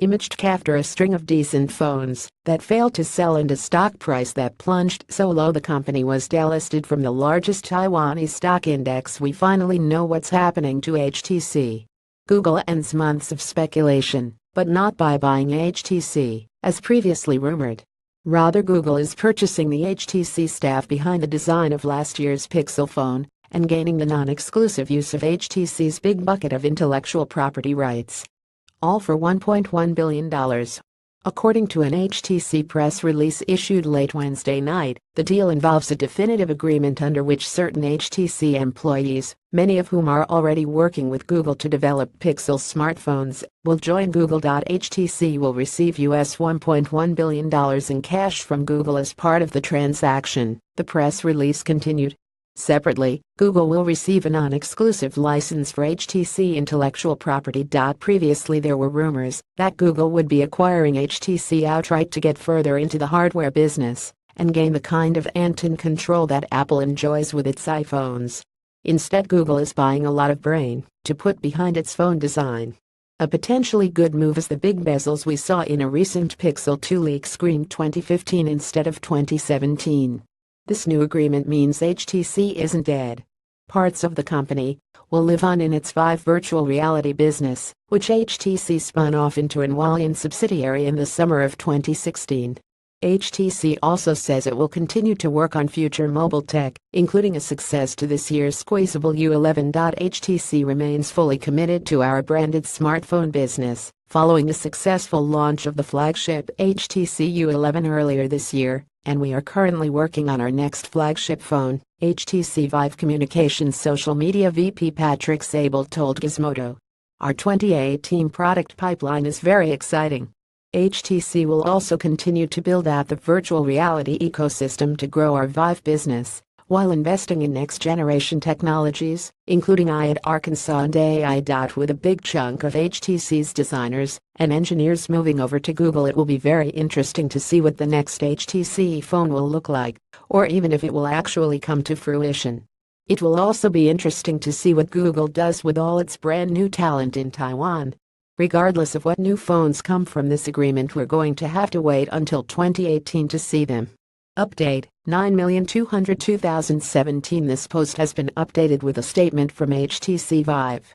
HTCAfter a string of decent phones that failed to sell and a stock price that plunged so low the company was delisted from the largest Taiwanese stock index. We finally know what's happening to HTC. Google ends months of speculation, but not by buying HTC, as previously rumored. Rather, Google is purchasing the HTC staff behind the design of last year's Pixel phone and gaining the non-exclusive use of HTC's big bucket of intellectual property rights. All for $1.1 billion. According to an HTC press release issued late Wednesday night, the deal involves a definitive agreement under which certain HTC employees, many of whom are already working with Google to develop Pixel smartphones, will join Google. HTC will receive US $1.1 billion in cash from Google as part of the transaction, the press release continued. Separately, Google will receive a non-exclusive license for HTC intellectual property. Previously there were rumors that Google would be acquiring HTC outright to get further into the hardware business and gain the kind of end-to-end control that Apple enjoys with its iPhones. Instead, Google is buying a lot of brain to put behind its phone design. A potentially good move is the big bezels we saw in a recent Pixel 2 leak screamed 2015 instead of 2017. This new agreement means HTC isn't dead. Parts of the company will live on in its Vive virtual reality business, which HTC spun off into an Hualian subsidiary in the summer of 2016. HTC also says it will continue to work on future mobile tech, including a success to this year's squeezable U11. HTC remains fully committed to our branded smartphone business, following the successful launch of the flagship HTC U11 earlier this year, and we are currently working on our next flagship phone, HTC Vive Communications social media VP Patrick Sable told Gizmodo. Our 2018 product pipeline is very exciting. HTC will also continue to build out the virtual reality ecosystem to grow our Vive business, while investing in next-generation technologies, including AI at Arkansas and AI. With a big chunk of HTC's designers and engineers moving over to Google, it will be very interesting to see what the next HTC phone will look like, or even if it will actually come to fruition. It will also be interesting to see what Google does with all its brand new talent in Taiwan. Regardless of what new phones come from this agreement, we're going to have to wait until 2018 to see them. Update 9,202,017. This post has been updated with a statement from HTC Vive.